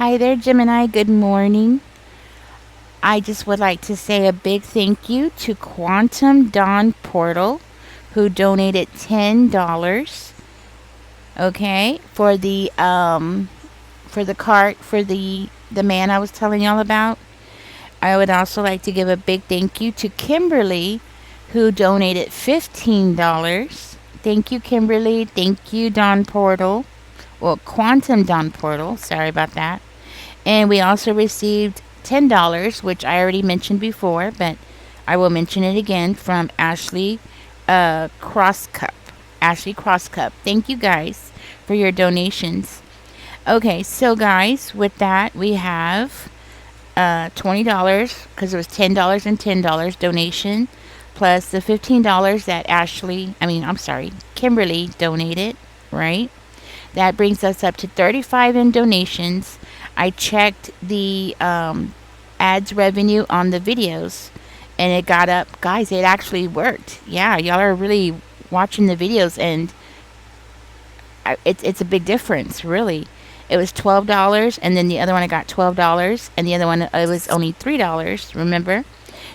Hi there, Gemini. Good morning. I just would like to say a big thank you to Quantum Dawn Portal, who donated $10. Okay, for the cart for the man I was telling y'all about. I would also like to give a big thank you to Kimberly, who donated $15. Thank you, Kimberly. Thank you, Dawn Portal. Well, Quantum Dawn Portal. Sorry about that. And we also received $10, which I already mentioned before, but I will mention it again from Ashley Crosscup. Ashley Crosscup. Thank you guys for your donations. Okay, so guys, with that, we have $20 because it was $10 and $10 donation, plus the $15 that Kimberly donated, right? That brings us up to 35 in donations. I checked the ads revenue on the videos and it got up. Guys, it actually worked. Yeah, y'all are really watching the videos and it's a big difference, really. It was $12 and then the other one I got $12 and the other one it was only $3, remember?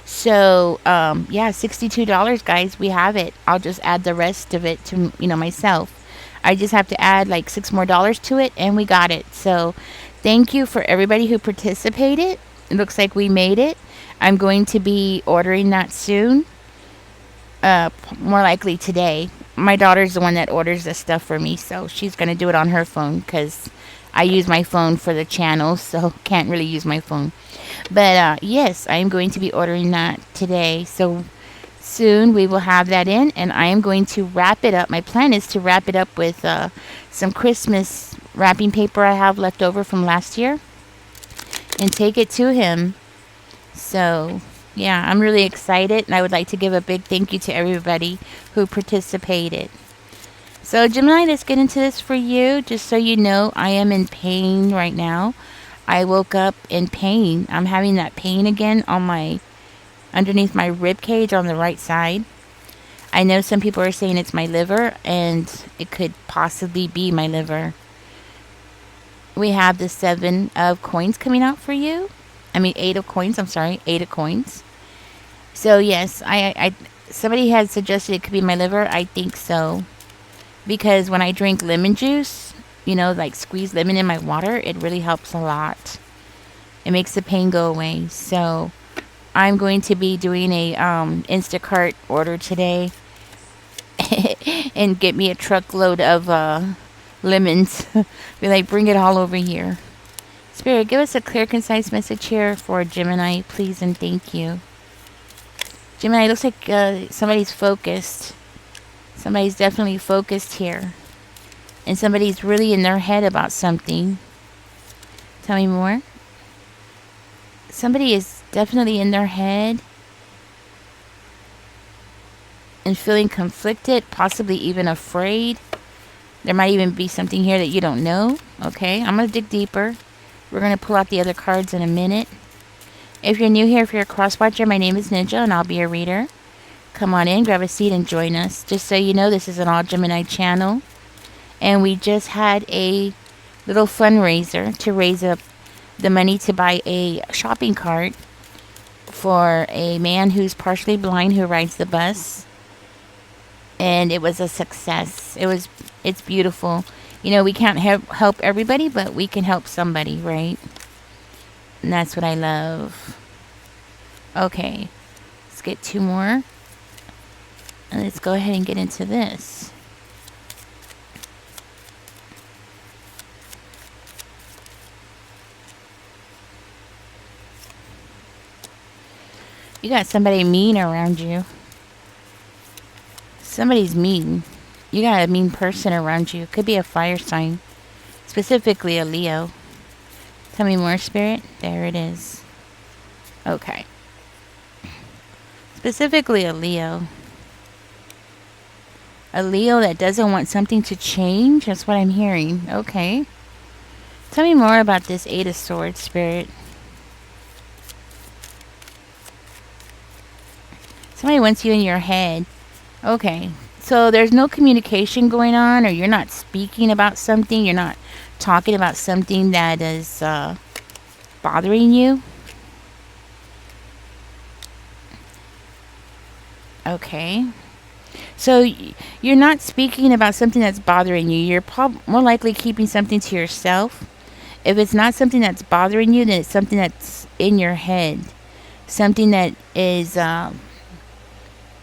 So, yeah, $62, guys. We have it. I'll just add the rest of it to, myself. I just have to add like $6 more to it, and we got it. So, thank you for everybody who participated. It looks like we made it. I'm going to be ordering that soon. More likely today. My daughter's the one that orders the stuff for me, so she's going to do it on her phone because I use my phone for the channels, so can't really use my phone. But yes, I am going to be ordering that today. So soon we will have that in, and I am going to wrap it up. My plan is to wrap it up with some Christmas wrapping paper I have left over from last year and take it to him. So yeah, I'm really excited, and I would like to give a big thank you to everybody who participated. So, Gemini, let's get into this for you. Just so you know, I am in pain right now. I woke up in pain. I'm having that pain again underneath my rib cage on the right side. I know some people are saying it's my liver, and it could possibly be my liver. We have the 7 of coins coming out for you. 8 of coins. I'm sorry, 8 of coins. So yes, I somebody had suggested it could be my liver. I think so, because when I drink lemon juice, like squeeze lemon in my water, it really helps a lot. It makes the pain go away. So I'm going to be doing a Instacart order today and get me a truckload of lemons. Be like, bring it all over here. Spirit, give us a clear, concise message here for Gemini, please, and thank you. Gemini, it looks like somebody's focused. Somebody's definitely focused here. And somebody's really in their head about something. Tell me more. Somebody is definitely in their head and feeling conflicted, possibly even afraid. There might even be something here that you don't know. Okay, I'm going to dig deeper. We're going to pull out the other cards in a minute. If you're new here, if you're a cross-watcher, my name is Ninja, and I'll be your reader. Come on in, grab a seat, and join us. Just so you know, this is an all Gemini channel. And we just had a little fundraiser to raise up the money to buy a shopping cart for a man who's partially blind who rides the bus. And it was a success. It's beautiful. We can't help everybody, but we can help somebody, right? And that's what I love. Okay, let's get 2 more. And let's go ahead and get into this. You got somebody mean around you. Somebody's mean. You got a mean person around you. Could be a fire sign. Specifically a Leo. Tell me more, Spirit. There it is. Okay. Specifically a Leo. A Leo that doesn't want something to change? That's what I'm hearing. Okay. Tell me more about this 8 of Swords, Spirit. Somebody wants you in your head. Okay. So there's no communication going on, or you're not speaking about something. You're not talking about something that is bothering you. Okay. So you're not speaking about something that's bothering you. You're more likely keeping something to yourself. If it's not something that's bothering you, then it's something that's in your head. Something that is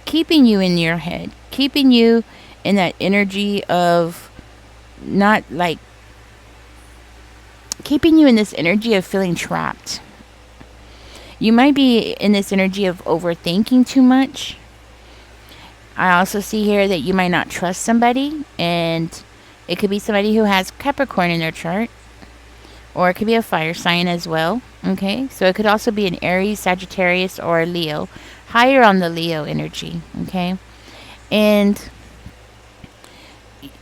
keeping you in your head. Keeping you in that energy of not like keeping you in this energy of feeling trapped. You might be in this energy of overthinking too much. I also see here that you might not trust somebody, and it could be somebody who has Capricorn in their chart, or it could be a fire sign as well. Okay, so it could also be an Aries, Sagittarius, or a Leo, higher on the Leo energy. Okay, and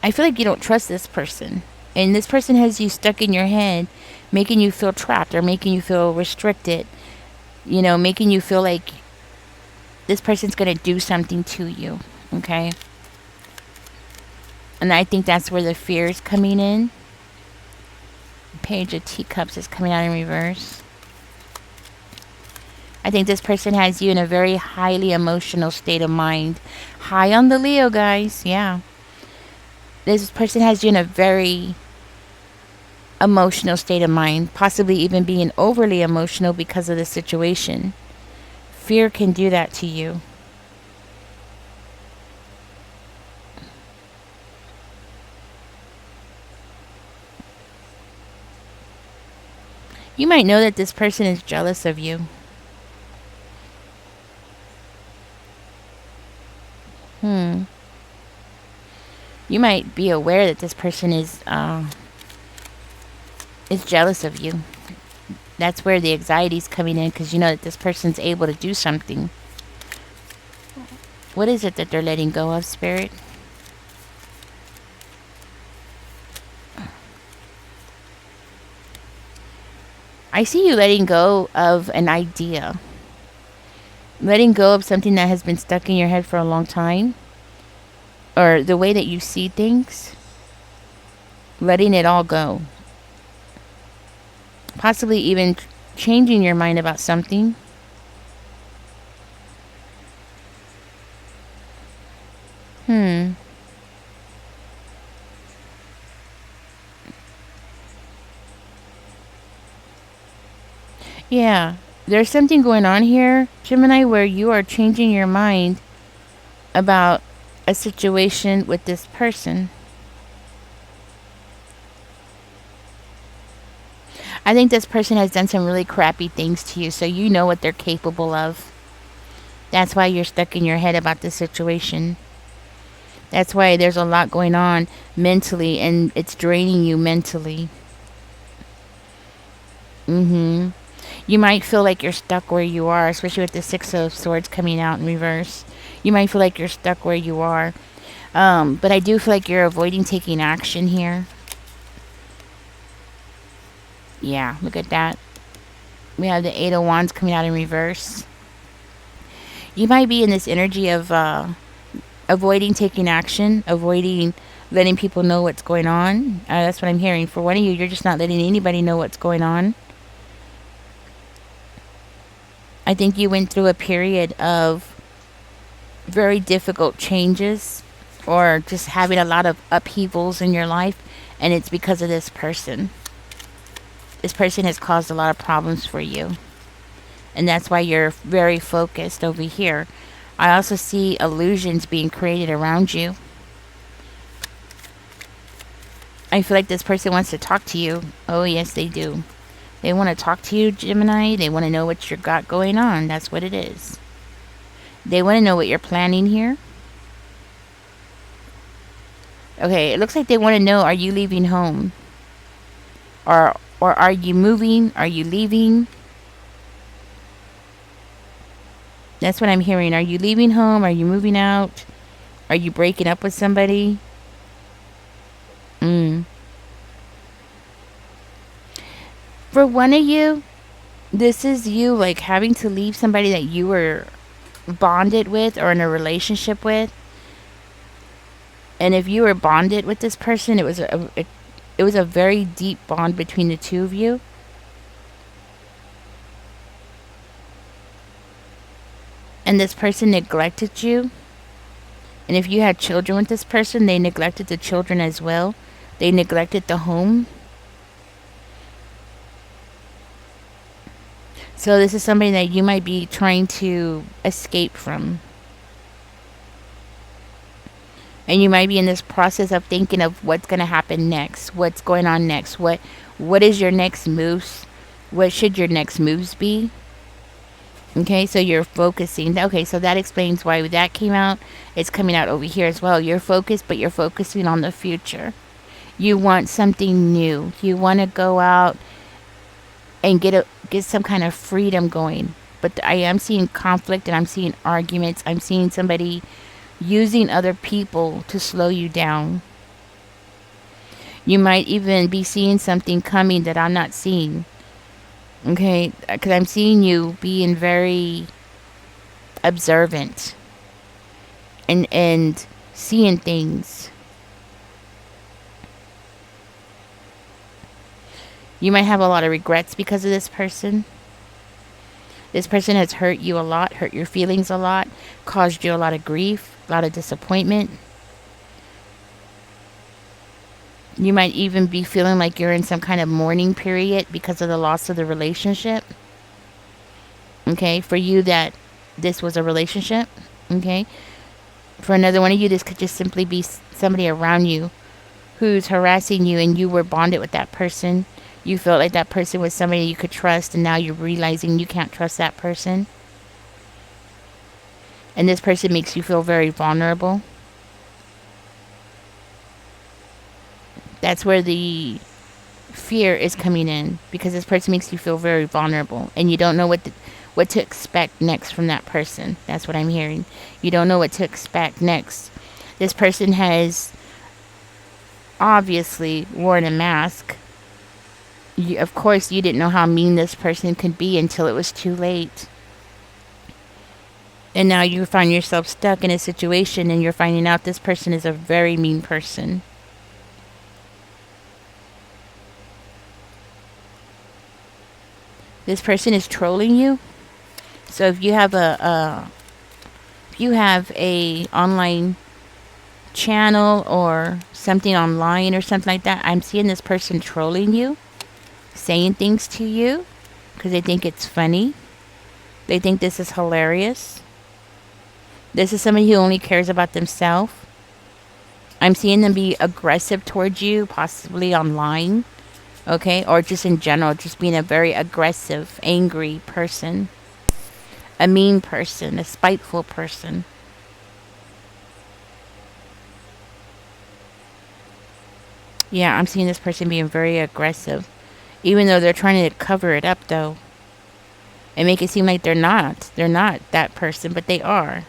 I feel like you don't trust this person, and this person has you stuck in your head, making you feel trapped or making you feel restricted. You know, making you feel like this person's going to do something to you. Okay, and I think that's where the fear is coming in. Page of Teacups is coming out in reverse. I think this person has you in a very highly emotional state of mind. High on the Leo, guys. Yeah. This person has you in a very emotional state of mind, possibly even being overly emotional because of the situation. Fear can do that to you. You might know that this person is jealous of you. You might be aware that this person is jealous of you. That's where the anxiety is coming in, because you know that this person's able to do something. What is it that they're letting go of, Spirit? I see you letting go of an idea. Letting go of something that has been stuck in your head for a long time. Or the way that you see things. Letting it all go. Possibly even changing your mind about something. Yeah, there's something going on here, Gemini, where you are changing your mind about a situation with this person. I think this person has done some really crappy things to you, so you know what they're capable of. That's why you're stuck in your head about this situation. That's why there's a lot going on mentally, and it's draining you mentally. You might feel like you're stuck where you are, especially with the Six of Swords coming out in reverse. You might feel like you're stuck where you are. But I do feel like you're avoiding taking action here. Yeah, look at that. We have the Eight of Wands coming out in reverse. You might be in this energy of avoiding taking action, avoiding letting people know what's going on. That's what I'm hearing. For one of you, you're just not letting anybody know what's going on. I think you went through a period of very difficult changes, or just having a lot of upheavals in your life, and it's because of this person. This person has caused a lot of problems for you, and that's why you're very focused over here. I also see illusions being created around you. I feel like this person wants to talk to you. Oh yes, they do. They want to talk to you, Gemini. They want to know what you got going on. That's what it is. They want to know what you're planning here. Okay, it looks like they want to know, are you leaving home? Or are you moving? Are you leaving? That's what I'm hearing. Are you leaving home? Are you moving out? Are you breaking up with somebody? For one of you, this is you like having to leave somebody that you were bonded with or in a relationship with. And if you were bonded with this person, it was a very deep bond between the two of you. And this person neglected you. And if you had children with this person, they neglected the children as well. They neglected the home. So this is somebody that you might be trying to escape from. And you might be in this process of thinking of what's going to happen next, what's going on next, what is your next moves, what should your next moves be. Okay, so you're focusing. Okay, so that explains why that came out. It's coming out over here as well. You're focused, but you're focusing on the future. You want something new. You want to go out and get some kind of freedom going. But I am seeing conflict, and I'm seeing arguments. I'm seeing somebody using other people to slow you down. You might even be seeing something coming that I'm not seeing. Okay, because I'm seeing you being very observant and seeing things. You might have a lot of regrets because of this person. This person has hurt you a lot, hurt your feelings a lot, caused you a lot of grief, a lot of disappointment. You might even be feeling like you're in some kind of mourning period because of the loss of the relationship. Okay, for you that this was a relationship. Okay, for another one of you, this could just simply be somebody around you who's harassing you, and you were bonded with that person. You felt like that person was somebody you could trust, and now you're realizing you can't trust that person. And this person makes you feel very vulnerable. That's where the fear is coming in, because this person makes you feel very vulnerable, and you don't know what to expect next from that person. That's what I'm hearing. You don't know what to expect next. This person has obviously worn a mask. Of course, you didn't know how mean this person could be until it was too late. And now you find yourself stuck in a situation, and you're finding out this person is a very mean person. This person is trolling you. So if you have a online channel or something online or something like that, I'm seeing this person trolling you, saying things to you because they think it's funny. They think this is hilarious. This is somebody who only cares about themselves. I'm seeing them be aggressive towards you, possibly online. Okay, or just in general, just being a very aggressive, angry person, a mean person, a spiteful person. Yeah, I'm seeing this person being very aggressive, even though they're trying to cover it up, though, and make it seem like they're not that person, but they are.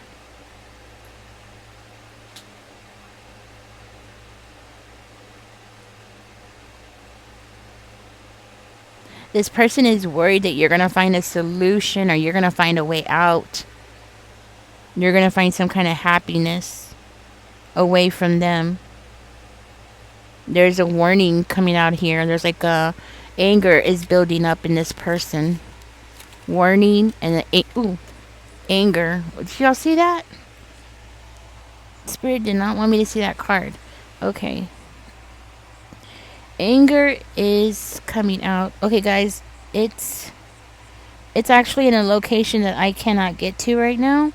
This person is worried that you're going to find a solution, or you're going to find a way out. You're going to find some kind of happiness away from them. There's a warning coming out here. There's like anger is building up in this person. Warning and anger. Did y'all see that? Spirit did not want me to see that card. Okay. Anger is coming out. Okay, guys, it's actually in a location that I cannot get to right now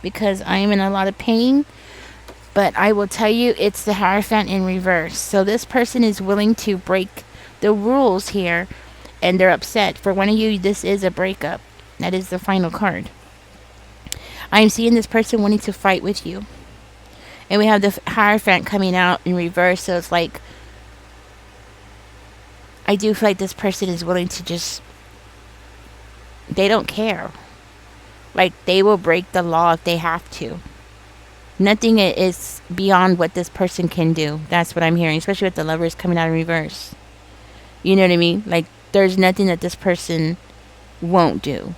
because I am in a lot of pain. But I will tell you, it's the Hierophant in reverse. So this person is willing to break the rules here, and they're upset. For one of you, this is a breakup. That is the final card. I'm seeing this person wanting to fight with you. And we have the Hierophant coming out in reverse, so it's like, I do feel like this person is willing to just, they don't care. Like, they will break the law if they have to. Nothing is beyond what this person can do. That's what I'm hearing, especially with the Lovers coming out in reverse. You know what I mean? Like, there's nothing that this person won't do.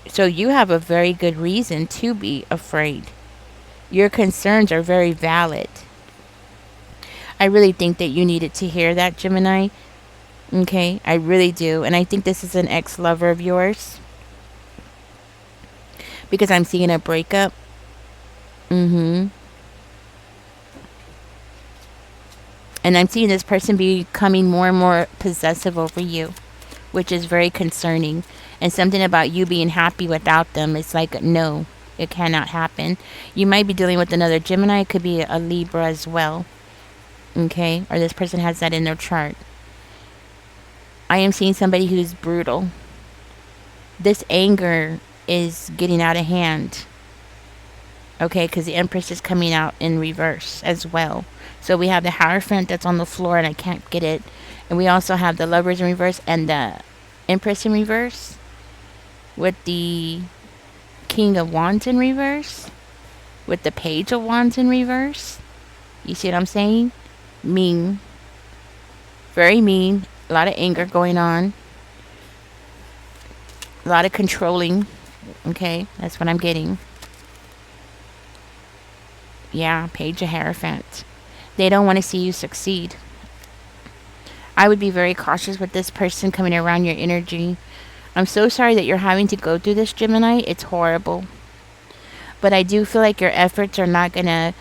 So you have a very good reason to be afraid. Your concerns are very valid. I really think that you needed to hear that, Gemini. Okay, I really do. And I think this is an ex-lover of yours because I'm seeing a breakup. Mm-hmm. And I'm seeing this person becoming more and more possessive over you, which is very concerning. And something about you being happy without them, it's like, no, it cannot happen. You might be dealing with another Gemini. It could be a Libra as well. Okay? Or this person has that in their chart. I am seeing somebody who's brutal. This anger is getting out of hand. Okay, because the Empress is coming out in reverse as well. So we have the Hierophant that's on the floor and I can't get it. And we also have the Lovers in reverse and the Empress in reverse with the King of Wands in reverse with the Page of Wands in reverse. You see what I'm saying? Mean. Very mean. A lot of anger going on. A lot of controlling. Okay, that's what I'm getting. Yeah, Page of Hierophant. They don't want to see you succeed. I would be very cautious with this person coming around your energy. I'm so sorry that you're having to go through this, Gemini. It's horrible. But I do feel like your efforts are not going to...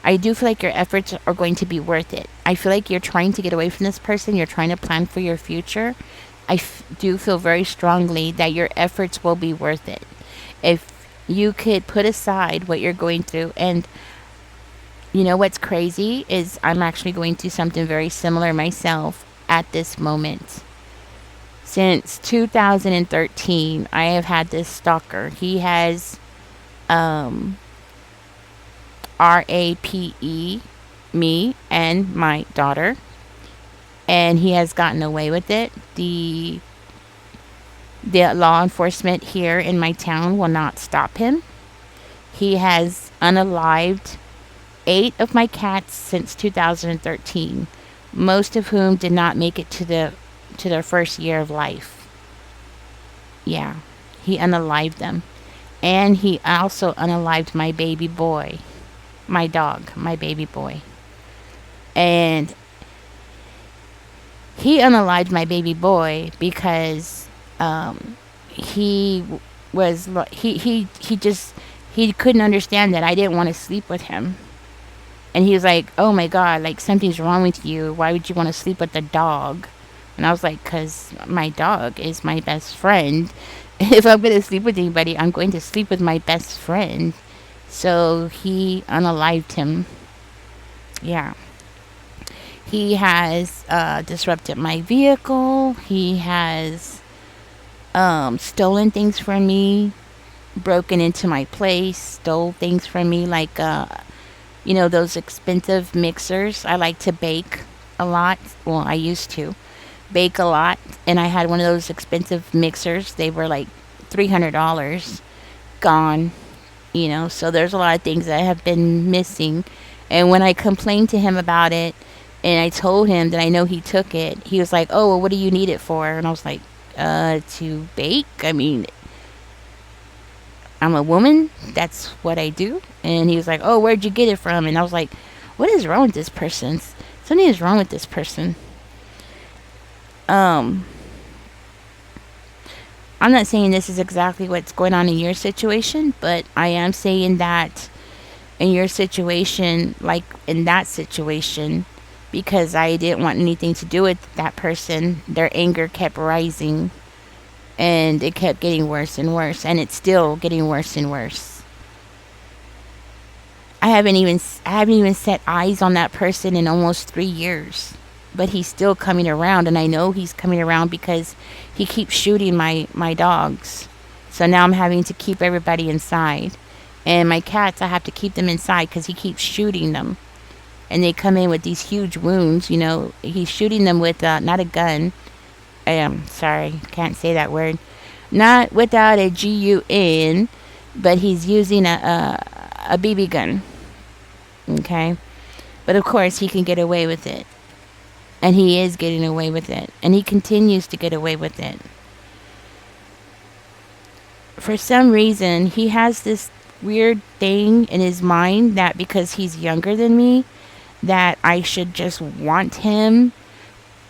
I do feel like your efforts are going to be worth it. I feel like you're trying to get away from this person. You're trying to plan for your future. I do feel very strongly that your efforts will be worth it. If you could put aside what you're going through. And you know what's crazy is I'm actually going through something very similar myself at this moment. Since 2013, I have had this stalker. He has RAPE me and my daughter, and he has gotten away with it. The law enforcement here in my town will not stop him. He has unalived 8 of my cats since 2013, most of whom did not make it to their first year of life. Yeah, he unalived them. And he also unalived my baby boy. My dog, my baby boy. And he unalived my baby boy because he was he couldn't understand that I didn't want to sleep with him. And he was like, oh my God, like something's wrong with you. Why would you want to sleep with the dog? And I was like, because my dog is my best friend. If I'm going to sleep with anybody, I'm going to sleep with my best friend. So he unalived him. Yeah. He has disrupted my vehicle. He has stolen things from me, broken into my place, stole things from me, like those expensive mixers. I like to bake a lot. Well, I used to bake a lot, and I had one of those expensive mixers. They were like $300 gone. So there's a lot of things that have been missing. And when I complained to him about it, and I told him that I know he took it, he was like, oh, well, what do you need it for? And I was like, to bake. I mean, I'm a woman. That's what I do. And he was like, oh, where'd you get it from? And I was like, what is wrong with this person? Something is wrong with this person. I'm not saying this is exactly what's going on in your situation, but I am saying that in your situation, like in that situation, because I didn't want anything to do with that person, their anger kept rising and it kept getting worse and worse, and it's still getting worse and worse. I haven't even set eyes on that person in almost 3 years. But he's still coming around, and I know he's coming around because he keeps shooting my dogs. So now I'm having to keep everybody inside. And my cats, I have to keep them inside because he keeps shooting them. And they come in with these huge wounds, He's shooting them with, not a gun. Sorry, can't say that word. Not without a gun, but he's using a BB gun. Okay? But of course, he can get away with it. And he is getting away with it. And he continues to get away with it. For some reason, he has this weird thing in his mind that because he's younger than me, that I should just want him,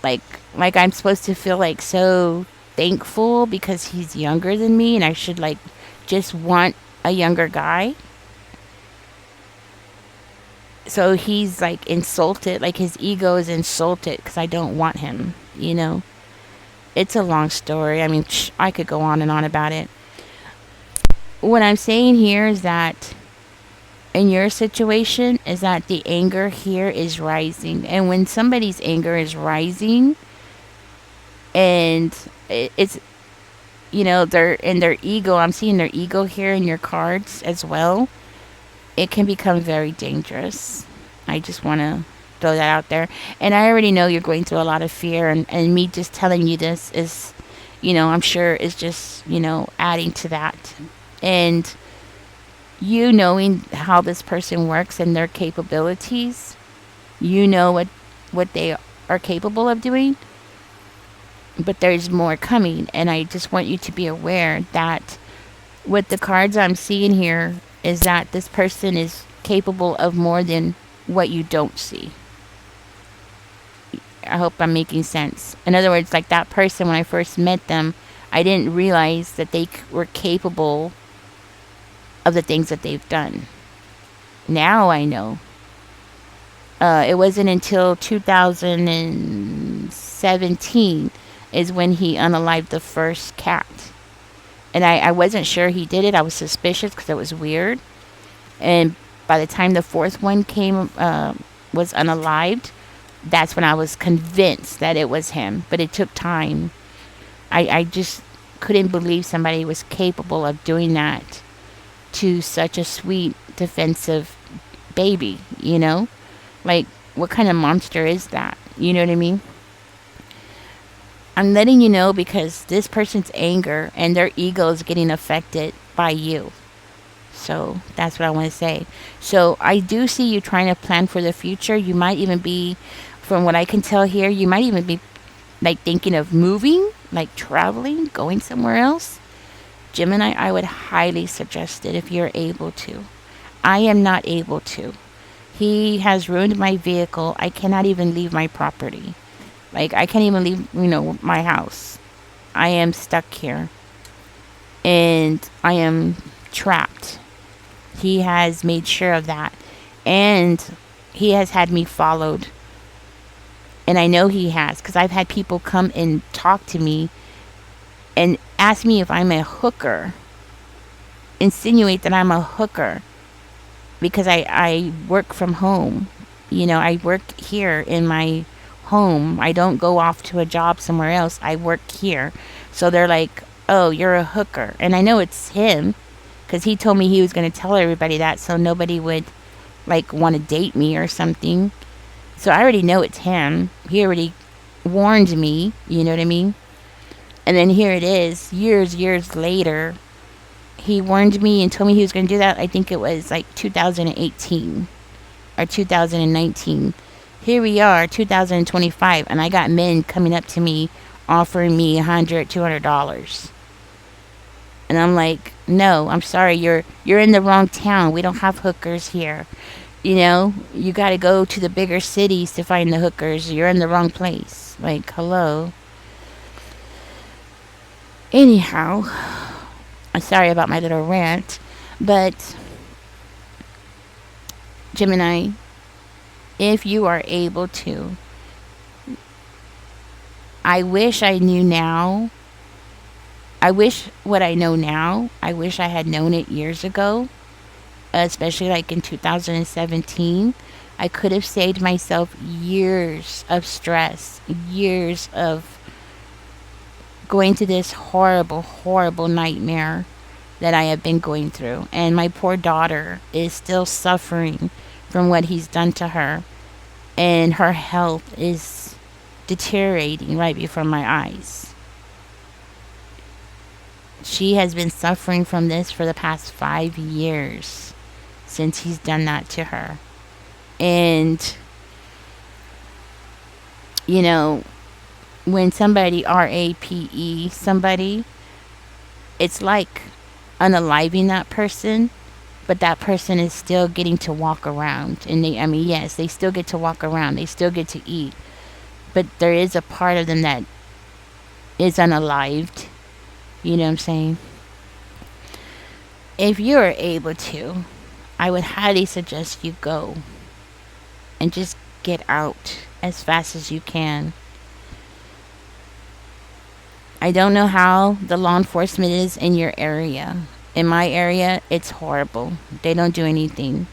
like like I'm supposed to feel like so thankful because he's younger than me and I should like just want a younger guy. So he's like insulted, like his ego is insulted because I don't want him, you know? It's a long story. I mean, I could go on and on about it. What I'm saying here is that in your situation is that the anger here is rising. And when somebody's anger is rising and it's, you know, they're in their ego, I'm seeing their ego here in your cards as well. It can become very dangerous. I just want to throw that out there. And I already know you're going through a lot of fear, and me just telling you this is, you know, I'm sure is just, you know, adding to that. And you knowing how this person works and their capabilities, you know what they are capable of doing, but there's more coming. And I just want you to be aware that with the cards I'm seeing here is that this person is capable of more than what you don't see. I hope I'm making sense. In other words, like that person, when I first met them, I didn't realize that they were capable of the things that they've done. Now I know. It wasn't until 2017 is when he unalived the first cat. And I wasn't sure he did it. I was suspicious because it was weird. And by the time the fourth one came, was unalived, that's when I was convinced that it was him. But it took time. I just couldn't believe somebody was capable of doing that to such a sweet, defensive baby, you know? Like, what kind of monster is that? You know what I mean? I'm letting you know because this person's anger and their ego is getting affected by you. So that's what I want to say. So I do see you trying to plan for the future. You might even be, from what I can tell here, you might even be like thinking of moving, like traveling, going somewhere else. Gemini, I would highly suggest it if you're able to. I am not able to. He has ruined my vehicle. I cannot even leave my property. Like, I can't even leave, you know, my house. I am stuck here. And I am trapped. He has made sure of that. And he has had me followed. And I know he has, because I've had people come and talk to me and ask me if I'm a hooker. Insinuate that I'm a hooker. Because I work from home. You know, I work here in my home. I don't go off to a job somewhere else. I work here. So they're like, oh, you're a hooker. And I know it's him. Because he told me he was going to tell everybody that so nobody would, like, want to date me or something. So I already know it's him. He already warned me. You know what I mean? And then here it is, years later. He warned me and told me he was going to do that. I think it was like 2018 or 2019. Here we are, 2025, and I got men coming up to me offering me $100, $200. And I'm like, no, I'm sorry, you're in the wrong town. We don't have hookers here. You know, you got to go to the bigger cities to find the hookers. You're in the wrong place. Like, hello. Anyhow, I'm sorry about my little rant, but Gemini, if you are able to, I wish I knew now. I wish what I know now, I wish I had known it years ago, especially like in 2017. I could have saved myself years of stress, years of going to this horrible, horrible nightmare that I have been going through. And my poor daughter is still suffering from what he's done to her. And her health is deteriorating right before my eyes. She has been suffering from this for the past 5 years since he's done that to her. And, you know, when somebody RAPE somebody, it's like unaliving that person but that person is still getting to walk around. And they, I mean, yes, they still get to walk around, they still get to eat, but there is a part of them that is unalived. You know what I'm saying? If you're able to, I would highly suggest you go and just get out as fast as you can. I don't know how the law enforcement is in your area. In my area, it's horrible. They don't do anything.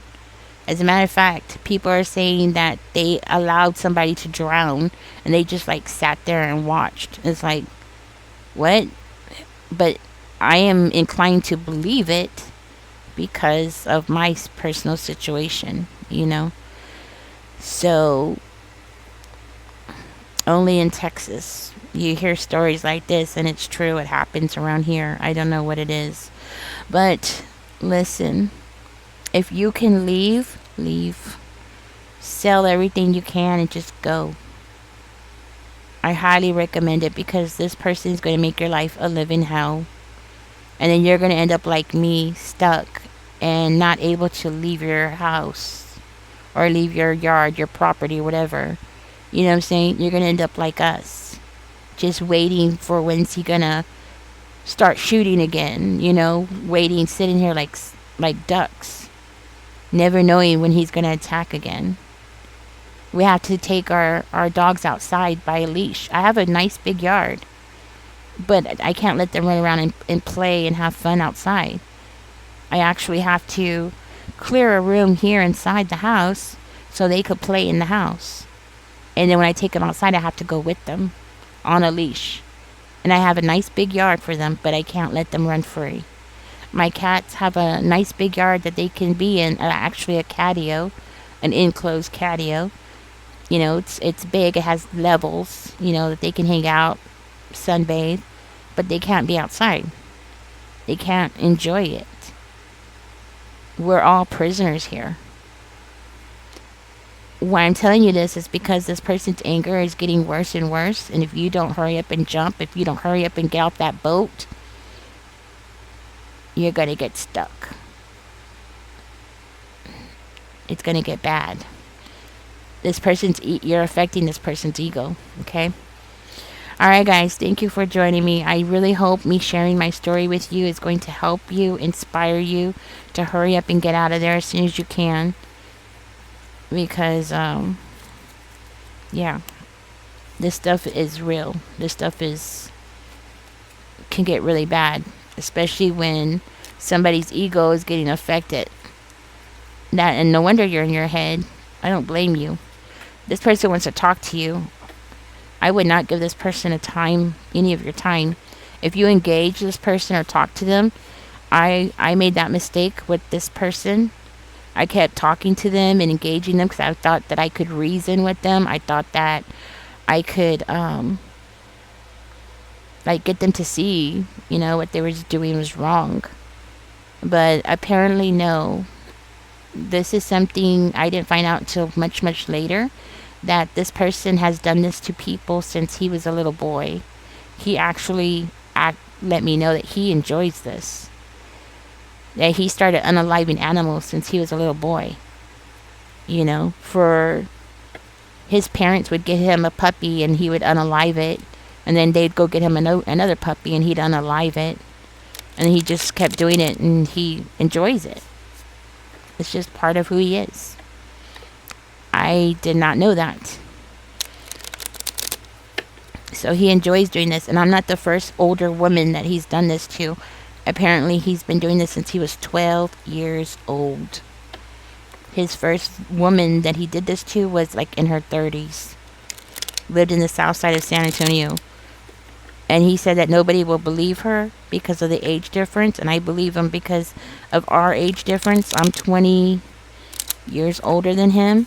As a matter of fact, people are saying that they allowed somebody to drown and they just like sat there and watched. It's like, what? But I am inclined to believe it because of my personal situation, you know? So, only in Texas you hear stories like this, and it's true. It happens around here. I don't know what it is. But listen, if you can leave, leave. Sell everything you can and just go. I highly recommend it because this person is going to make your life a living hell. And then you're going to end up like me, stuck and not able to leave your house or leave your yard, your property, whatever. You know what I'm saying? You're going to end up like us, just waiting for when's he going to start shooting again, you know, waiting, sitting here like ducks, never knowing when he's going to attack again. We have to take our dogs outside by a leash. I have a nice big yard, but I can't let them run around and play and have fun outside. I actually have to clear a room here inside the house so they could play in the house. And then when I take them outside, I have to go with them on a leash. And I have a nice big yard for them, but I can't let them run free. My cats have a nice big yard that they can be in, actually a catio, an enclosed catio. You know, it's big, it has levels, you know, that they can hang out, sunbathe, but they can't be outside. They can't enjoy it. We're all prisoners here. Why I'm telling you this is because this person's anger is getting worse and worse, and if you don't hurry up and jump, if you don't hurry up and get off that boat, you're going to get stuck. It's going to get bad. You're affecting this person's ego, okay? Alright guys, thank you for joining me. I really hope me sharing my story with you is going to help you, inspire you to hurry up and get out of there as soon as you can. Because, yeah, this stuff is real. This stuff can get really bad, especially when somebody's ego is getting affected. And no wonder you're in your head. I don't blame you. This person wants to talk to you. I would not give this person any of your time. If you engage this person or talk to them, I made that mistake with this person. I kept talking to them and engaging them because I thought that I could reason with them. I thought that I could like get them to see, you know, what they were doing was wrong. But apparently no. This is something I didn't find out until much, much later, that this person has done this to people since he was a little boy. He actually let me know that he enjoys this. That he started unaliving animals since he was a little boy. You know, for his parents would get him a puppy and he would unalive it. And then they'd go get him another puppy and he'd unalive it. And he just kept doing it and he enjoys it. It's just part of who he is. I did not know that. So he enjoys doing this. And I'm not the first older woman that he's done this to. Apparently he's been doing this since he was 12 years old. His first woman that he did this to was like in her 30s. Lived in the south side of San Antonio. And he said that nobody will believe her because of the age difference. And I believe him because of our age difference. I'm 20 years older than him.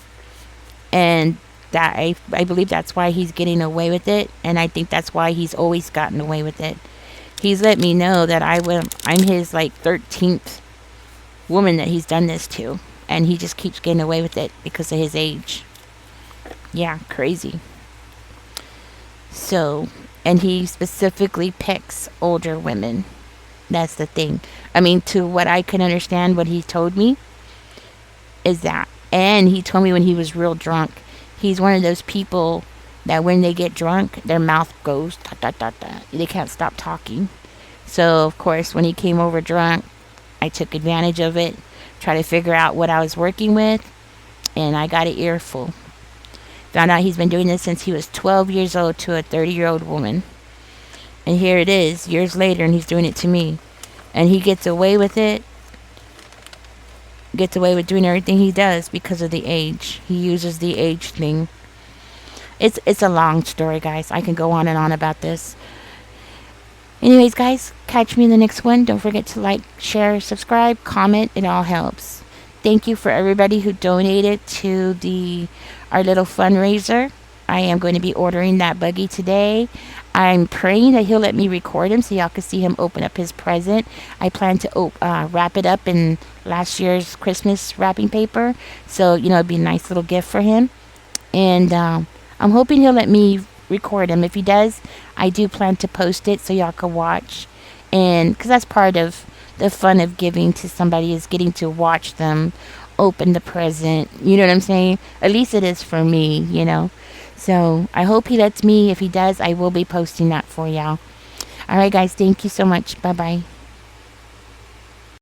And that I believe that's why he's getting away with it. And I think that's why he's always gotten away with it. He's let me know that I'm his like 13th woman that he's done this to. And he just keeps getting away with it because of his age. Yeah, crazy. So, and he specifically picks older women. That's the thing. I mean, to what I can understand, what he told me is that. And he told me when he was real drunk, he's one of those people that when they get drunk, their mouth goes, da, da, da, da. They can't stop talking. So, of course, when he came over drunk, I took advantage of it, tried to figure out what I was working with, and I got an earful. Found out he's been doing this since he was 12 years old to a 30-year-old woman. And here it is, years later, and he's doing it to me. And he gets away with it, gets away with doing everything he does because of the age. He uses the age thing. It's a long story, guys. I can go on and on about this. Anyways, guys, catch me in the next one. Don't forget to like, share, subscribe, comment. It all helps. Thank you for everybody who donated to the our little fundraiser. I am going to be ordering that buggy today. I'm praying that he'll let me record him so y'all can see him open up his present. I plan to wrap it up in last year's Christmas wrapping paper. So, it'd be a nice little gift for him. And I'm hoping he'll let me record him. If he does, I do plan to post it so y'all can watch. And because that's part of the fun of giving to somebody is getting to watch them open the present. You know what I'm saying? At least it is for me. So I hope he lets me. If he does, I will be posting that for y'all. All right, guys. Thank you so much. Bye-bye.